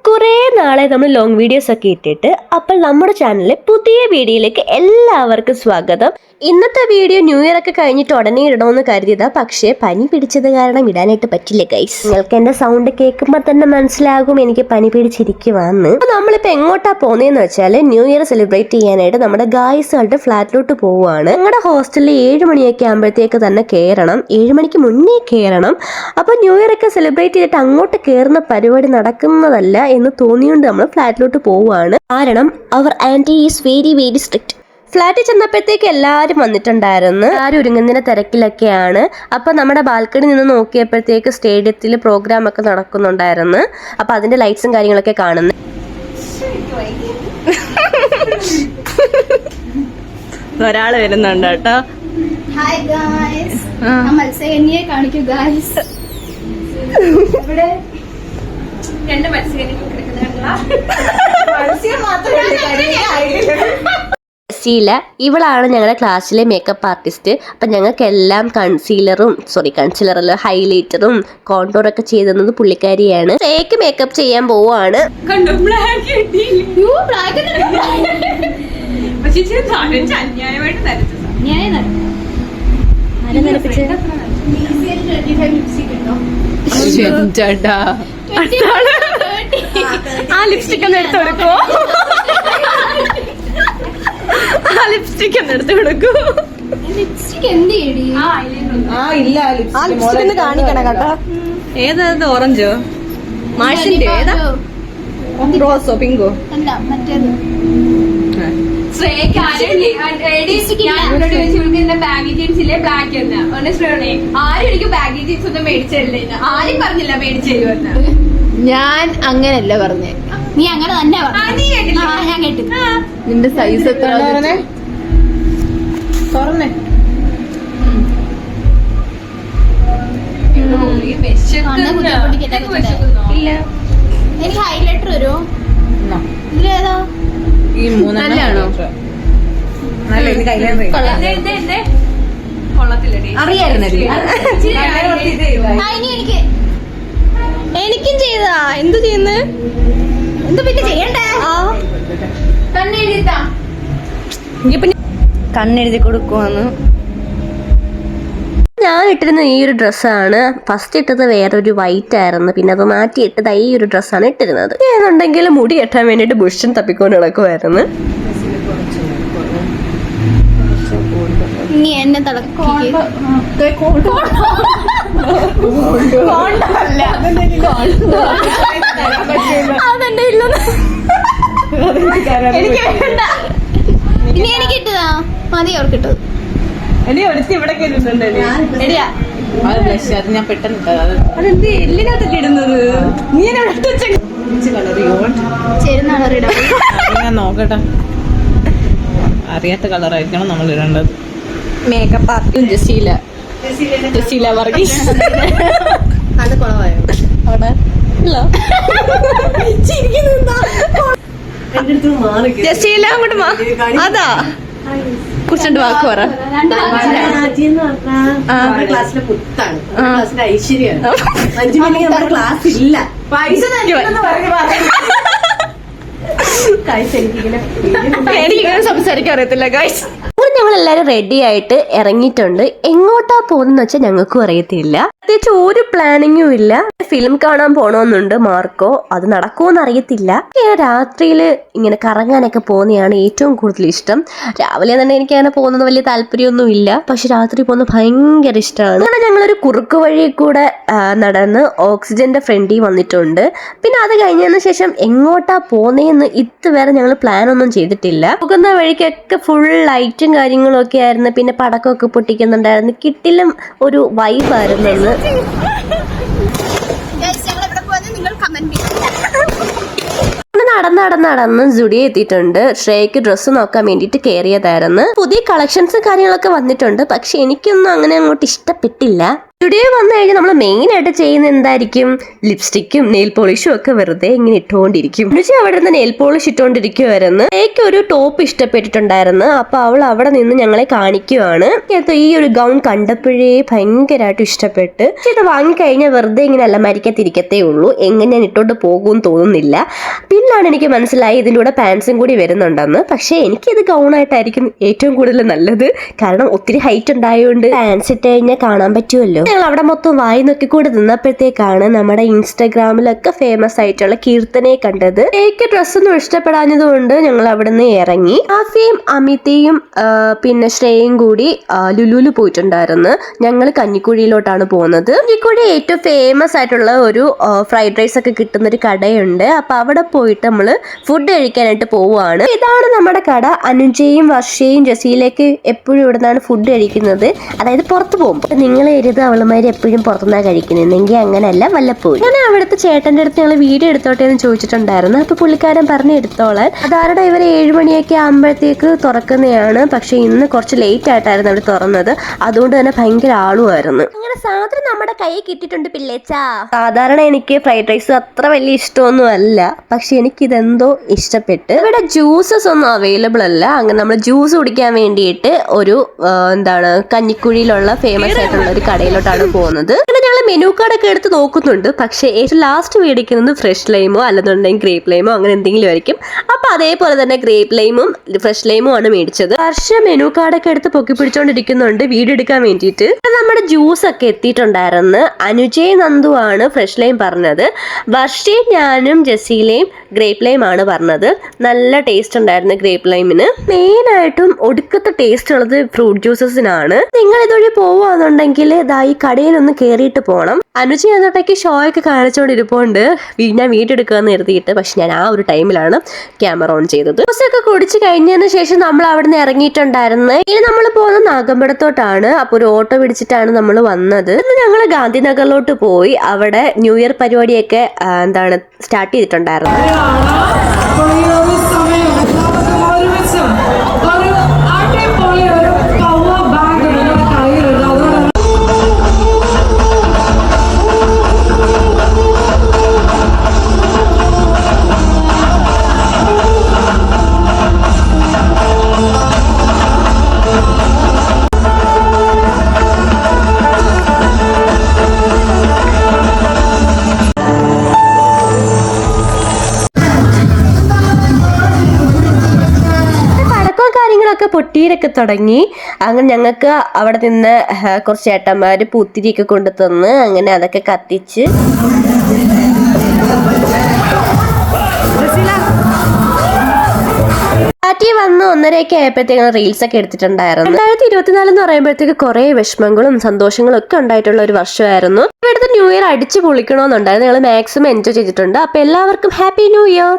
കുറേ നാളെ നമ്മൾ ലോങ് വീഡിയോസ് ഒക്കെ ഇട്ടിട്ട് അപ്പോൾ നമ്മുടെ ചാനലിലെ പുതിയ വീഡിയോയിലേക്ക് എല്ലാവർക്കും സ്വാഗതം. ഇന്നത്തെ വീഡിയോ ന്യൂ ഇയർ ഒക്കെ കഴിഞ്ഞിട്ട് ഉടനെ ഇടണമെന്ന് കരുതിയതാ, പക്ഷേ പനി പിടിച്ചത് കാരണം ഇടാനായിട്ട് പറ്റില്ല ഗൈസ്. നിങ്ങൾക്ക് എന്റെ സൗണ്ട് കേൾക്കുമ്പോൾ തന്നെ മനസ്സിലാകും എനിക്ക് പനി പിടിച്ചിരിക്കുവാന്ന്. അപ്പോൾ നമ്മളിപ്പോൾ എങ്ങോട്ടാ പോകുന്നതെന്ന് വെച്ചാൽ ന്യൂ ഇയർ സെലിബ്രേറ്റ് ചെയ്യാനായിട്ട് നമ്മുടെ ഗായ്സുകളുടെ ഫ്ലാറ്റിലോട്ട് പോവുകയാണ്. ഞങ്ങളുടെ ഹോസ്റ്റലിൽ 7 മണിയൊക്കെ ആകുമ്പോഴത്തേക്ക് തന്നെ കയറണം, 7 മണിക്ക് മുന്നേ കയറണം. അപ്പോൾ ന്യൂ ഇയർ ഒക്കെ സെലിബ്രേറ്റ് ചെയ്തിട്ട് അങ്ങോട്ട് കയറുന്ന പരിപാടി നടക്കുന്നതല്ല എന്ന് തോന്നിയുകൊണ്ട് നമ്മൾ ഫ്ലാറ്റിലോട്ട് പോവുകയാണ്. കാരണം അവർ aunty is very very strict. ഫ്ലാറ്റിൽ ചെന്നപ്പോഴത്തേക്ക് എല്ലാവരും വന്നിട്ടുണ്ടായിരുന്നു. എല്ലാവരും ഒരുങ്ങുന്നതിന്റെ തിരക്കിലൊക്കെയാണ്. അപ്പോൾ നമ്മുടെ ബാൽക്കണി നിന്ന് നോക്കിയപ്പോഴത്തേക്ക് സ്റ്റേഡിയത്തിൽ പ്രോഗ്രാം ഒക്കെ നടക്കുന്നുണ്ടായിരുന്നു. അപ്പോൾ അതിന്റെ ലൈറ്റ്സും കാര്യങ്ങളൊക്കെ കാണുന്നു. ഒരാള് വരുന്നുണ്ട് കേട്ടോ. ഹായ് ഗായ്സ്, മത്സ്യകന്യെ കാണിക്കൂ ഗായ്സ്. ഇവിടെ 2 മത്സ്യകന്യ ശീല ഇവളാണ് ഞങ്ങളുടെ ക്ലാസ്സിലെ മേക്കപ്പ് ആർട്ടിസ്റ്റ്. അപ്പം ഞങ്ങൾക്കെല്ലാം കൺസീലറല്ല ഹൈലൈറ്ററും കോണ്ടോറൊക്കെ ചെയ്തത് പുള്ളിക്കാരിയാണ്. ഫേക്ക് മേക്കപ്പ് ചെയ്യാൻ പോവാണ്. ആ ലിപ്സ്റ്റിക് ഒന്ന് എടുത്തു കൊടുക്കോ? ആ ലിപ്സ്റ്റിക് ഒന്ന് എടുത്തു കൊടുക്കൂ. ലിപ്സ്റ്റിക് എന്ത് ചെയ്യടി? ആ ലിപ്സ്റ്റിക് ഒന്ന് കാണിക്കണം കേട്ടോ. ഏതാ ഓറഞ്ചോ മാഷിന്റെ? ഏതാ റോസോ പിങ്കോ? അല്ല മറ്റേത്. ബാഗി ജീൻസ് ഇല്ലേ ബ്ലാക്ക് എന്ന് ശ്രേണേ ആരും എനിക്ക് ബാഗി ജീൻസ് ഒന്നും മേടിച്ചില്ലേ, ആരും പറഞ്ഞില്ല മേടിച്ചു തരുമെന്ന്. ഞാൻ അങ്ങനല്ല പറഞ്ഞേ, നീ അങ്ങനെ തന്നെ പറഞ്ഞു. ഞാൻ കേട്ടു. നിന്റെ സൈസ് എത്ര തുറന്നേ? ഇല്ല, എനിക്ക് ഹൈലൈറ്റർ വരുമോ? ഇതിലേതാ? ഈ 3 കൊള്ളത്തില്ലടി. അറിയായിരുന്നല്ലേ? എനിക്കും ചെയ്താ. എന്തു ചെയ്യുന്നു? എന്ത് പിന്നെ ചെയ്യണ്ടേ? കണ്ണെഴുതി കൊടുക്കുവാന്ന്. ഞാൻ ഇട്ടിരുന്ന ഈ ഒരു ഡ്രസ്സാണ്. ഫസ്റ്റ് ഇട്ടത് വേറൊരു വൈറ്റ് ആയിരുന്നു, പിന്നെ അത് മാറ്റിയിട്ടത് ഈ ഒരു ഡ്രസ്സാണ് ഇട്ടിരുന്നത്. ഏതുണ്ടെങ്കിൽ മുടി കെട്ടാൻ വേണ്ടിയിട്ട് ബുഷൻ തപ്പിക്കൊണ്ട് നടക്കുമായിരുന്നു. നീ എന്നെ തളക്കി അതെന്റെ ഇല്ലെന്ന് എനിക്ക് വേണ്ട. ഇനി എനിക്ക് ഇട്ടതാ മതി. അവർക്ക് ഇട്ടത് ഞാൻ പെട്ടെന്ന് അതെന്ത് എല്ലിനകത്തൊക്കെ ഇടുന്നത്? നീ ചേരുന്ന കളറിടാം. ഞാൻ നോക്കട്ടെ. അറിയാത്ത കളറായിരിക്കണം നമ്മൾ ഇടേണ്ടത്. Makeup artist Jaseela Varghese. അത് കുളമായോ? ജസീല അങ്ങോട്ട് അതാ കുറിച്ചുണ്ട് വാക്ക് പറ. ക്ലാസ്സിലെ പുത്താണ്, ക്ലാസ്സിലെ ഐശ്വര്യാണ്. 5 മണിക്ക് നമ്മുടെ ക്ലാസ് ഇല്ല. എനിക്കിങ്ങനെ സംസാരിക്കാൻ അറിയത്തില്ല ഗൈസ്. ഞങ്ങൾ എല്ലാവരും റെഡി ആയിട്ട് ഇറങ്ങിയിട്ടുണ്ട്. എങ്ങോട്ടാ പോകുന്ന വെച്ചാൽ ഞങ്ങൾക്കും അറിയത്തില്ല. പ്രത്യേകിച്ച് ഒരു പ്ലാനിങ്ങും ഇല്ല. ഫിലിം കാണാൻ പോണോന്നുണ്ട് മാർക്കോ, അത് നടക്കുമോന്ന് അറിയത്തില്ല. രാത്രിയിൽ ഇങ്ങനെ കറങ്ങാനൊക്കെ പോകുന്നതാണ് ഏറ്റവും കൂടുതൽ ഇഷ്ടം. രാവിലെ തന്നെ എനിക്ക് അങ്ങനെ പോകുന്നത് വലിയ താല്പര്യമൊന്നും ഇല്ല, പക്ഷെ രാത്രി പോകുന്നത് ഭയങ്കര ഇഷ്ടമാണ്. അങ്ങനെ ഞങ്ങളൊരു കുറുക്ക് വഴി കൂടെ നടന്ന് ഓക്സിജന്റെ ഫ്രണ്ടിൽ വന്നിട്ടുണ്ട്. പിന്നെ അത് കഴിഞ്ഞതിന് ശേഷം എങ്ങോട്ടാ പോകുന്നതെന്ന് ഇതുവരെ ഞങ്ങൾ പ്ലാൻ ഒന്നും ചെയ്തിട്ടില്ല. പോകുന്ന വഴിക്കൊക്കെ ഫുൾ ലൈറ്റും കാര്യങ്ങളും ഒക്കെ ആയിരുന്നു, പിന്നെ പടക്കമൊക്കെ പൊട്ടിക്കുന്നുണ്ടായിരുന്നു. കിട്ടിലും ഒരു വൈബായിരുന്നു. നടന്ന് ജുഡിയോ എത്തിയിട്ടുണ്ട്. ശ്രേയക്ക് ഡ്രസ്സ് നോക്കാൻ വേണ്ടിയിട്ട് കയറിയതായിരുന്നു. പുതിയ കളക്ഷൻസ് കാര്യങ്ങളൊക്കെ വന്നിട്ടുണ്ട്, പക്ഷെ എനിക്കൊന്നും അങ്ങനെ അങ്ങോട്ട് ഇഷ്ടപ്പെട്ടില്ല. സ്റ്റുഡിയോ വന്നു കഴിഞ്ഞാൽ നമ്മൾ മെയിൻ ആയിട്ട് ചെയ്യുന്ന എന്തായിരിക്കും? ലിപ്സ്റ്റിക്കും നെയിൽ പോളിഷും ഒക്കെ വെറുതെ ഇങ്ങനെ ഇട്ടുകൊണ്ടിരിക്കും. രുചി അവിടെ നിന്ന് നെയിൽ പോളിഷ് ഇട്ടുകൊണ്ടിരിക്കുവായിരുന്നു. എനിക്ക് ഒരു ടോപ്പ് ഇഷ്ടപ്പെട്ടിട്ടുണ്ടായിരുന്നു. അപ്പൊ അവൾ അവിടെ നിന്ന് ഞങ്ങളെ കാണിക്കുവാണ്. ഈ ഒരു ഗൗൺ കണ്ടപ്പോഴേ ഭയങ്കരമായിട്ട് ഇഷ്ടപ്പെട്ട്. ഇത് വാങ്ങിക്കഴിഞ്ഞാൽ വെറുതെ ഇങ്ങനെ അലമാരിക്കത്തിരിക്കത്തേ ഉള്ളൂ. എങ്ങനെ ഞാൻ ഇട്ടോണ്ട് പോകും തോന്നുന്നില്ല. പിന്നാണ് എനിക്ക് മനസ്സിലായി ഇതിൻ്റെ കൂടെ പാൻസും കൂടി വരുന്നുണ്ടെന്ന്. പക്ഷെ എനിക്കിത് ഗൗണായിട്ടായിരിക്കും ഏറ്റവും കൂടുതൽ നല്ലത്. കാരണം ഒത്തിരി ഹൈറ്റ് ഉണ്ടായതുകൊണ്ട് പാൻസ് ഇട്ട് കഴിഞ്ഞാൽ കാണാൻ പറ്റുമല്ലോ. ഞങ്ങൾ അവിടെ മൊത്തം വായി നോക്കി കൂടെ നിന്നപ്പോഴത്തേക്കാണ് നമ്മുടെ ഇൻസ്റ്റാഗ്രാമിലൊക്കെ ഫേമസ് ആയിട്ടുള്ള കീർത്തനയെ കണ്ടത്. എനിക്ക് ഡ്രസ്സൊന്നും ഇഷ്ടപ്പെടാഞ്ഞതുകൊണ്ട് ഞങ്ങൾ അവിടെ നിന്ന് ഇറങ്ങി. ആഫിയും അമിതയും പിന്നെ ശ്രേയയും കൂടി ലുലുവിൽ പോയിട്ടുണ്ടായിരുന്നു. ഞങ്ങൾ കഞ്ഞിക്കുഴിയിലോട്ടാണ് പോകുന്നത്. കഞ്ഞിക്കുഴി ഏറ്റവും ഫേമസ് ആയിട്ടുള്ള ഒരു ഫ്രൈഡ് റൈസ് ഒക്കെ കിട്ടുന്ന ഒരു കടയുണ്ട്. അപ്പൊ അവിടെ പോയിട്ട് നമ്മള് ഫുഡ് കഴിക്കാനായിട്ട് പോവുകയാണ്. ഇതാണ് നമ്മുടെ കട. അനുജയും വർഷയും ജസീലേക്ക് എപ്പോഴും ഇവിടെ നിന്നാണ് ഫുഡ് കഴിക്കുന്നത്. അതായത് പുറത്ത് പോകുമ്പോൾ. നിങ്ങൾ എരുത് അവളുമാര് എപ്പോഴും പുറത്തുനിന്നാണ് കഴിക്കുന്നതെങ്കിൽ അങ്ങനെയല്ല, വല്ലപ്പോഴും. അങ്ങനെ അവിടുത്തെ ചേട്ടന്റെ അടുത്ത് ഞങ്ങൾ വീഡിയോ എടുത്തോട്ടെ എന്ന് ചോദിച്ചിട്ടുണ്ടായിരുന്നു. അപ്പൊ പുള്ളിക്കാരൻ പറഞ്ഞ് എടുത്തോളാൻ. അതാരുടെ ഇവർ 7 മണിയൊക്കെ ആകുമ്പോഴത്തേക്ക് തുറക്കുന്നതാണ്. പക്ഷെ ഇന്ന് കുറച്ച് ലേറ്റ് ആയിട്ടായിരുന്നു അവർ തുറന്നത്. അതുകൊണ്ട് തന്നെ ഭയങ്കര ആളുമായിരുന്നു. അങ്ങനെ സാധനം നമ്മുടെ കയ്യിൽ കിട്ടിയിട്ടുണ്ട് പിള്ളേച്ചാ. സാധാരണ എനിക്ക് ഫ്രൈഡ് റൈസ് അത്ര വലിയ ഇഷ്ടമൊന്നും അല്ല. പക്ഷെ എനിക്കിതെന്തോ ഇഷ്ടപ്പെട്ട്. ഇവിടെ ജ്യൂസസ് ഒന്നും അവൈലബിൾ അല്ല. അങ്ങനെ നമ്മൾ ജ്യൂസ് കുടിക്കാൻ വേണ്ടിയിട്ട് ഒരു കഞ്ഞിക്കുഴിയിലുള്ള ഫേമസ് ആയിട്ടുള്ള ഒരു കടയിലോട്ടാണ് പോകുന്നത്. അങ്ങനെ ഞങ്ങൾ മെനു കാർഡൊക്കെ എടുത്ത് നോക്കുന്നുണ്ട്. പക്ഷെ ഏറ്റവും ലാസ്റ്റ് മേടിക്കുന്നത് ഫ്രഷ് ലൈമോ അല്ലെന്നുണ്ടെങ്കിൽ ഗ്രേപ്പ് ലൈമോ അങ്ങനെ എന്തെങ്കിലും ആയിരിക്കും. അപ്പൊ അതേപോലെ തന്നെ ഗ്രേപ്പ് ലൈമും ഫ്രഷ് ലൈമും ആണ് മേടിച്ചത്. വർഷ മെനു കാർഡൊക്കെ എടുത്ത് പൊക്കി പിടിച്ചോണ്ടിരിക്കുന്നുണ്ട് വീഡിയോ എടുക്കാൻ വേണ്ടിയിട്ട്. നമ്മുടെ ജ്യൂസ് ഒക്കെ എത്തിയിട്ടുണ്ടായിരുന്നു. അനുജയ് നന്ദു ആണ് ഫ്രഷ് ലൈം പറഞ്ഞത്. വർഷയും ഞാനും ജസീലയും ഗ്രേപ്പ് ലൈം ആണ് പറഞ്ഞത്. നല്ല ടേസ്റ്റ് ഉണ്ടായിരുന്നു ഗ്രേപ്പ് ലൈമിന്. മെയിൻ ആയിട്ടും ഒടുക്കത്തെ ടേസ്റ്റ് ഉള്ളത് ഫ്രൂട്ട് ജ്യൂസസിനാണ്. നിങ്ങൾ ഇതുവഴി പോവുകയാണെന്നുണ്ടെങ്കിൽ ഈ കടയിൽ ഒന്ന് കയറിയിട്ട് പോകണം. അനുജ എന്നിട്ടേക്ക് ഷോ ഒക്കെ കാണിച്ചുകൊണ്ടിരിപ്പുണ്ട്. ഞാൻ വീഡിയോ എടുക്കുകയെന്ന് കരുതിയിട്ട്. പക്ഷെ ഞാൻ ആ ഒരു ടൈമിലാണ് ക്യാമറ ഓൺ ചെയ്തത്. ജ്യൂസൊക്കെ കുടിച്ച് കഴിഞ്ഞതിന് ശേഷം നമ്മൾ അവിടെ നിന്ന് ഇറങ്ങിയിട്ടുണ്ടായിരുന്നു. ഇനി നമ്മൾ പോകുന്നത് നാഗമ്പടത്തോട്ടാണ്. അപ്പൊ ഒരു ഓട്ടോ പിടിച്ചിട്ടാണ് നമ്മൾ വന്നത്. ഞങ്ങൾ ഗാന്ധിനഗറിലോട്ട് പോയി. അവിടെ ന്യൂ ഇയർ പരിപാടിയൊക്കെ സ്റ്റാർട്ട് ചെയ്തിട്ടുണ്ടായിരുന്നു. പൊട്ടിയിലൊക്കെ തുടങ്ങി. അങ്ങനെ ഞങ്ങൾക്ക് അവിടെ നിന്ന് കുറച്ച് ചേട്ടന്മാര് പൂത്തിരിയൊക്കെ കൊണ്ടു തന്ന് അങ്ങനെ അതൊക്കെ കത്തിച്ച് വന്ന് 1:30 ആയപ്പോഴത്തേക്ക് റീൽസ് ഒക്കെ എടുത്തിട്ടുണ്ടായിരുന്നു. 2024 എന്ന് പറയുമ്പോഴത്തേക്ക് കുറെ വിഷമങ്ങളും സന്തോഷങ്ങളും ഒക്കെ ഉണ്ടായിട്ടുള്ള ഒരു വർഷമായിരുന്നു. ഇവിടുത്തെ ന്യൂ ഇയർ അടിച്ചു പൊളിക്കണമെന്നുണ്ടായിരുന്നു. ഞങ്ങൾ മാക്സിമം എൻജോയ് ചെയ്തിട്ടുണ്ട്. അപ്പൊ എല്ലാവർക്കും ഹാപ്പി ന്യൂ ഇയർ.